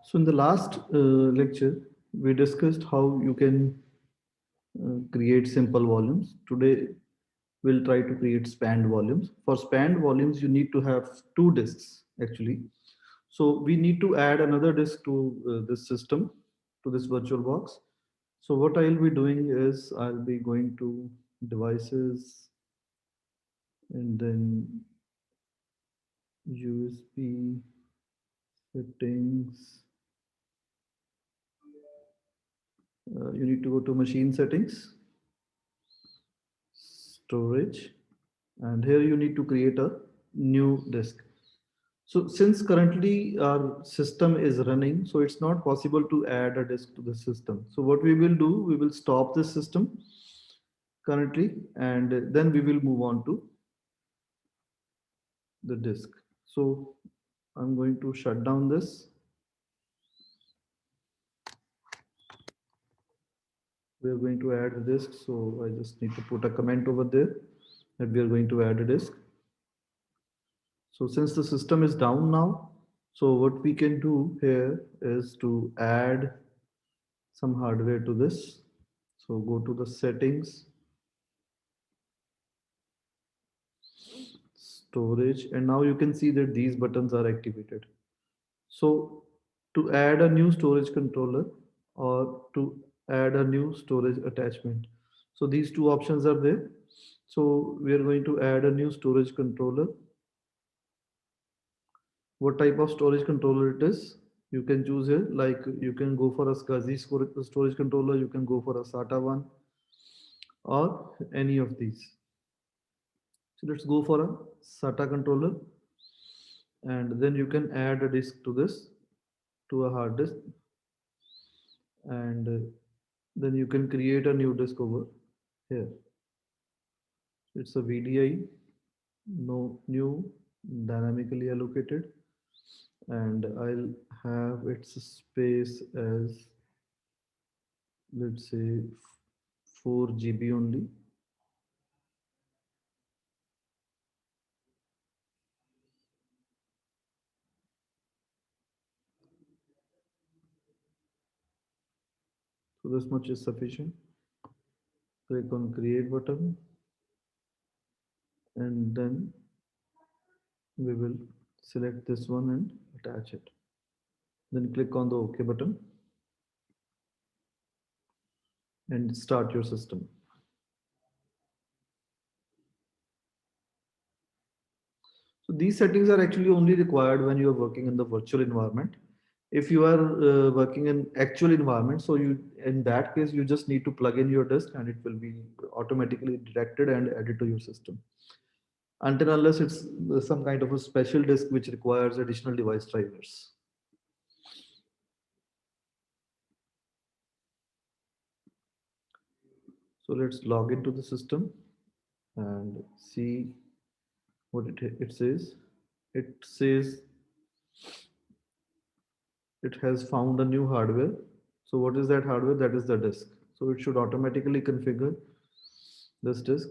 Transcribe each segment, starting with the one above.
So in the last lecture, we discussed how you can create simple volumes. Today, we'll try to create spanned volumes. For spanned volumes, you need to have two disks actually. So we need to add another disk to this system, to this virtual box. So what I'll be doing is I'll be going to devices and then USB settings. You need to go to machine settings, storage, and here you need to create a new disk. So since currently our system is running, so it's not possible to add a disk to the system. So what we will do, we will stop this system currently, and then we will move on to the disk. So I'm going to shut down this. We are going to add a disk. So I just need to put a comment over there that we are going to add a disk. So since the system is down now, so what we can do here is to add some hardware to this. So go to the settings, storage, and now you can see that these buttons are activated. So to add a new storage controller or to add a new storage attachment. So these two options are there. So we are going to add a new storage controller. What type of storage controller it is? You can choose here, like you can go for a SCSI storage controller, you can go for a SATA one or any of these. So let's go for a SATA controller, and then you can add a disk to this, to a hard disk, and then you can create a new disk over here. It's a VDI, no new, dynamically allocated, and I'll have its space as, let's say, 4 GB only. So this much is sufficient. Click on create button, and then we will select this one and attach it. Then click on the OK button and start your system. So these settings are actually only required when you are working in the virtual environment. If you are working in actual environment, so you, in that case, you just need to plug in your disk and it will be automatically detected and added to your system. Until unless it's some kind of a special disk which requires additional device drivers. So let's log into the system and see what it says. It says it has found a new hardware. So what is that hardware? That is the disk. So it should automatically configure this disk.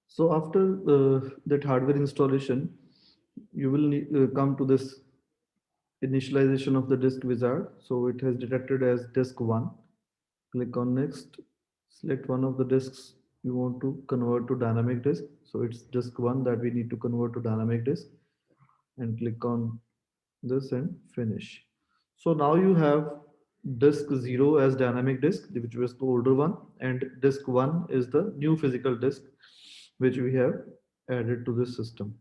So after that hardware installation, you will need, come to this initialization of the disk wizard. So it has detected as disk 1. Click on next. Select one of the disks you want to convert to dynamic disk. So it's disk 1 that we need to convert to dynamic disk, and click on this and finish. So now you have disk 0 as dynamic disk, which was the older one, and disk 1 is the new physical disk which we have added to this system.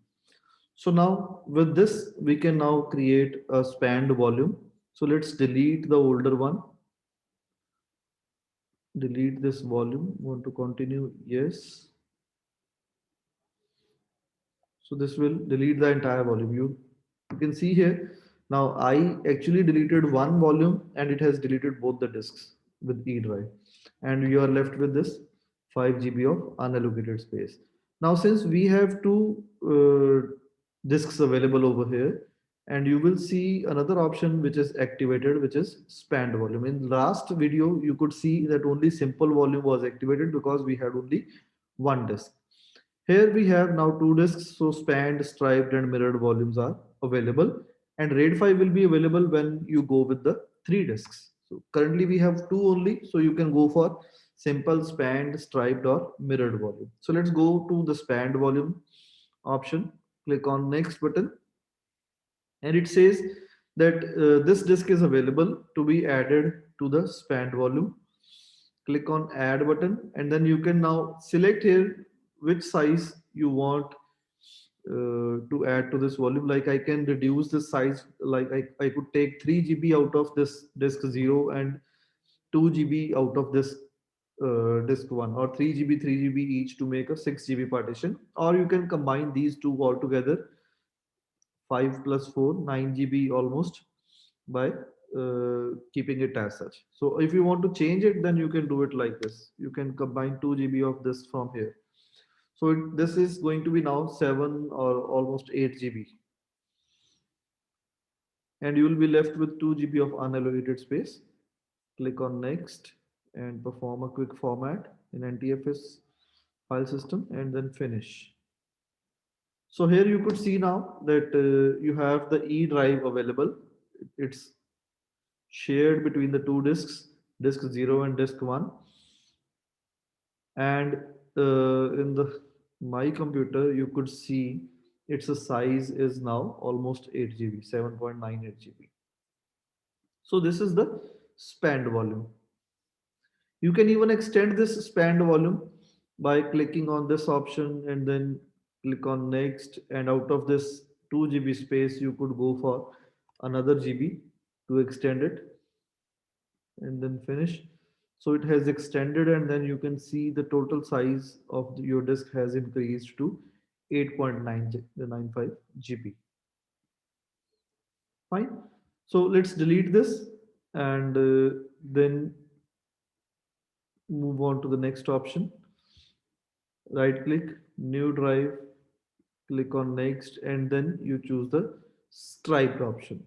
So now with this, we can now create a spanned volume. So let's delete the older one. Delete this volume. Want to continue? Yes. So this will delete the entire volume. You can see here. Now I actually deleted one volume and it has deleted both the disks with E drive. And you are left with this 5 GB of unallocated space. Now since we have two disks available over here, and you will see another option which is activated, which is spanned volume. In last video you could see that only simple volume was activated because we had only one disk. Here we have now two disks, so spanned, striped and mirrored volumes are available, and RAID 5 will be available when you go with the three disks. So currently we have two only, so you can go for simple, spanned, striped or mirrored volume. So let's go to the spanned volume option, click on next button, and it says that this disk is available to be added to the spanned volume. Click on add button, and then you can now select here which size you want to add to this volume. Like I can reduce the size, like I could take 3 GB out of this disk 0 and 2 GB out of this disk 1, or 3 GB 3 GB each to make a 6 GB partition, or you can combine these two all together, 5 plus 4, 9 GB almost, by keeping it as such. So if you want to change it, then you can do it like this. You can combine 2 GB of this from here. So this is going to be now 7 or almost 8 GB, and you will be left with 2 GB of unallocated space. Click on next and perform a quick format in NTFS file system and then finish. So here you could see now that you have the E drive available. It's shared between the two disks, disk 0 and disk 1. And in the my computer, you could see its size is now almost 8 GB, 7.98 GB. So this is the spanned volume. You can even extend this spanned volume by clicking on this option and then click on next, and out of this 2 GB space you could go for another GB to extend it and then finish. So it has extended, and then you can see the total size of your disk has increased to 8.995 GB. Fine. So let's delete this and then move on to the next option. Right click, new drive, click on next, and then you choose the striped option.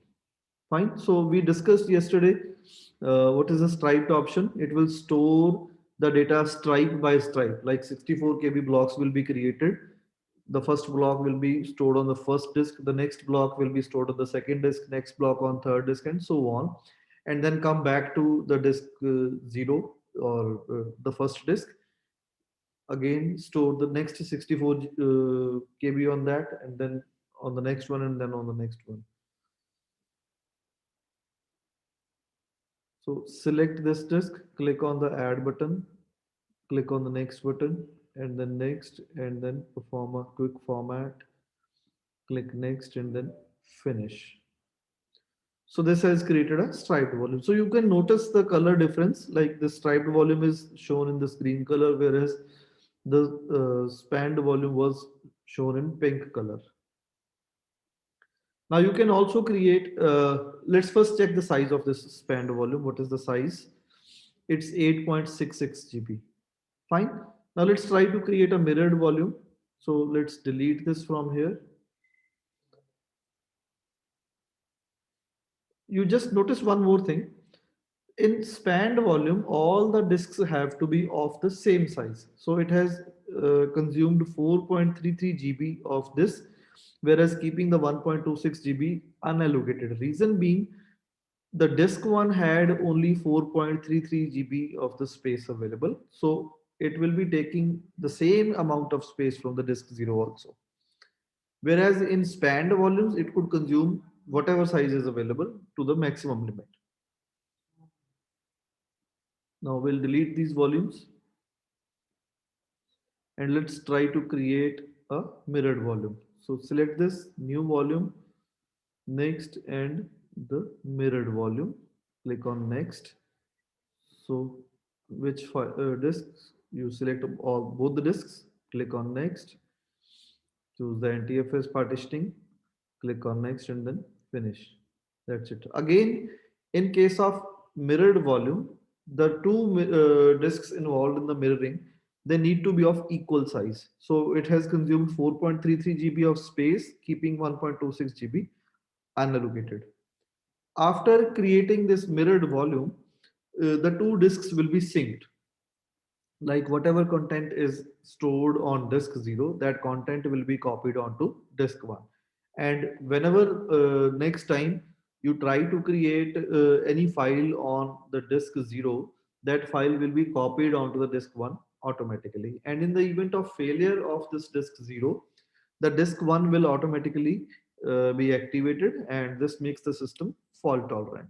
Fine. So we discussed yesterday what is a striped option. It will store the data stripe by stripe, like 64 KB blocks will be created. The first block will be stored on the first disk, the next block will be stored on the second disk, next block on third disk, and so on, and then come back to the disk 0 or the first disk, again store the next 64 KB on that, and then on the next one, and then on the next one. So select this disk, click on the add button, click on the next button, and then next, and then perform a quick format, click next, and then finish. So this has created a striped volume. So you can notice the color difference, like the striped volume is shown in this green color, whereas the spanned volume was shown in pink color. Now you can also create, let's first check the size of this spanned volume. What is the size? It's 8.66 GB. Fine. Now let's try to create a mirrored volume. So let's delete this from here. You just notice one more thing. In spanned volume, all the disks have to be of the same size. So it has consumed 4.33 GB of this, whereas keeping the 1.26 GB unallocated. Reason being, the disk one had only 4.33 GB of the space available. So it will be taking the same amount of space from the disk 0 also. Whereas in spanned volumes, it could consume whatever size is available to the maximum limit. Now we'll delete these volumes and let's try to create a mirrored volume. So select this new volume, next, and the mirrored volume. Click on next. So which disks you select, all both the disks, click on next, choose the NTFS partitioning, click on next, and then finish. That's it. Again, in case of mirrored volume, the two disks involved in the mirroring, they need to be of equal size. So it has consumed 4.33 GB of space, keeping 1.26 GB unallocated. After creating this mirrored volume, the two disks will be synced. Like whatever content is stored on disk 0, that content will be copied onto disk 1. And whenever next time you try to create any file on the disk 0, that file will be copied onto the disk 1 automatically. And in the event of failure of this disk 0, the disk 1 will automatically be activated, and this makes the system fault tolerant.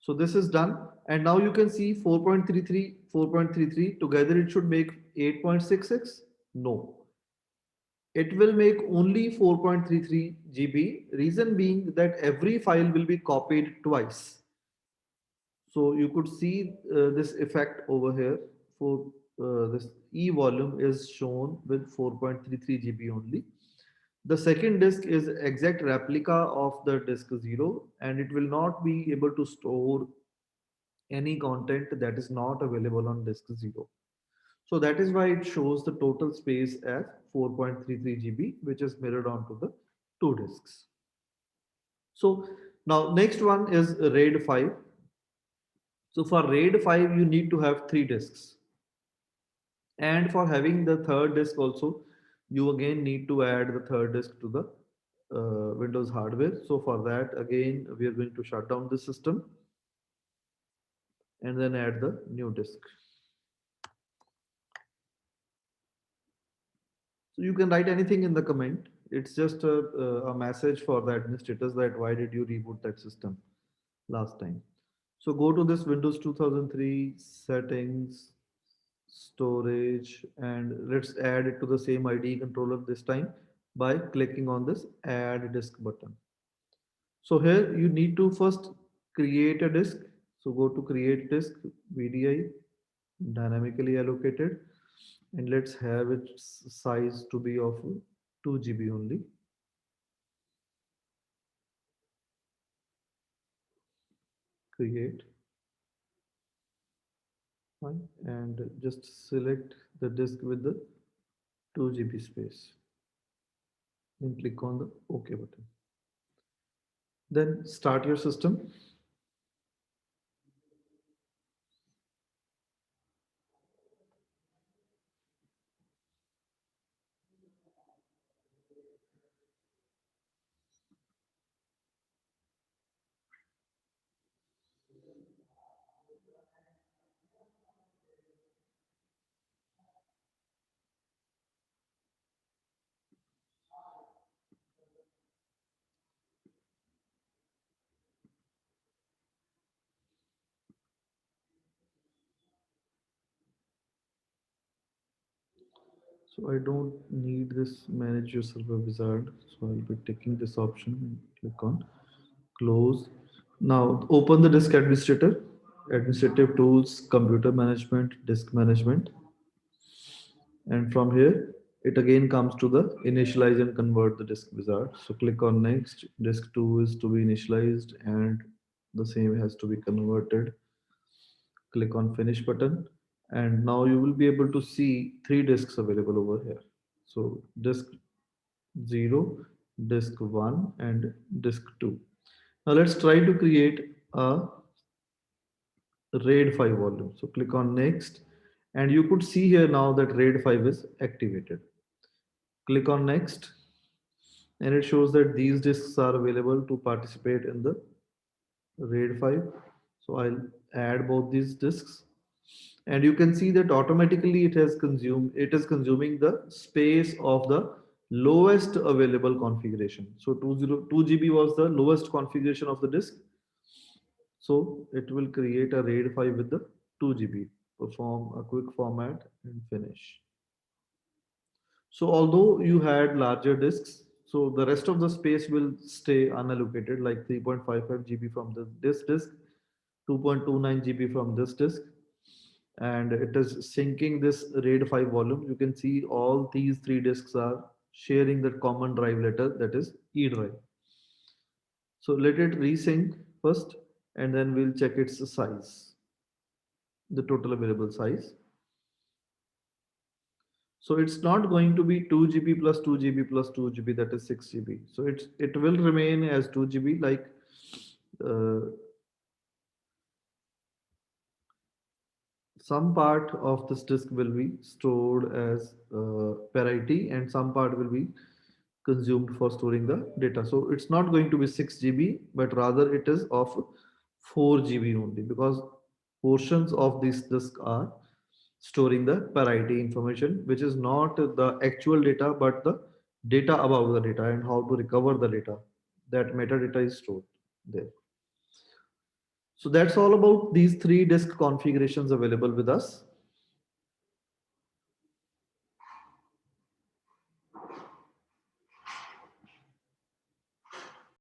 So this is done. And now you can see 4.33, 4.33 together it should make 8.66. No, it will make only 4.33 GB. Reason being that every file will be copied twice. So you could see this effect over here. For this E volume is shown with 4.33 GB only. The second disk is exact replica of the disk 0, and it will not be able to store any content that is not available on disk 0. So that is why it shows the total space as 4.33 GB, which is mirrored onto the two disks. So now next one is RAID 5. So for RAID 5, you need to have three disks. And for having the third disk also, you again need to add the third disk to the Windows hardware. So for that, again, we are going to shut down the system and then add the new disk. So you can write anything in the comment. It's just a message for the administrators that why did you reboot that system last time. So go to this Windows 2003 settings, storage, and let's add it to the same IDE controller this time by clicking on this add disk button. So here you need to first create a disk. So go to create disk, VDI, dynamically allocated, and let's have its size to be of 2 GB only. Create. Fine. And just select the disk with the 2 GB space and click on the OK button. Then start your system. So I don't need this manage your server wizard. So I'll be taking this option and click on close. Now open the disk administrator, administrative tools, computer management, disk management. And from here, it again comes to the initialize and convert the disk wizard. So click on next, disk 2 is to be initialized and the same has to be converted. Click on finish button. And now you will be able to see three disks available over here. So disk 0, disk 1 and disk 2. Now let's try to create a RAID 5 volume. So click on next and you could see here now that RAID 5 is activated. Click on next and it shows that these disks are available to participate in the RAID 5. So I'll add both these disks and you can see that automatically it is consuming the space of the lowest available configuration. So 202 GB was the lowest configuration of the disk. So it will create a RAID 5 with the 2 GB, perform a quick format and finish. So although you had larger disks, so the rest of the space will stay unallocated, like 3.55 GB from this disk, 2.29 GB from this disk, and it is syncing this RAID 5 volume. You can see all these three disks are sharing that common drive letter, that is E drive. So let it resync first, and then we'll check its size, the total available size. So it's not going to be 2 GB plus 2 GB plus 2 GB, that is 6 GB. So it will remain as 2 GB, like uh, some part of this disk will be stored as per IT and some part will be consumed for storing the data. So it's not going to be 6 GB, but rather it is of 4 GB only, because portions of this disk are storing the per IT information, which is not the actual data, but the data about the data and how to recover the data. That metadata is stored there. So that's all about these three disk configurations available with us.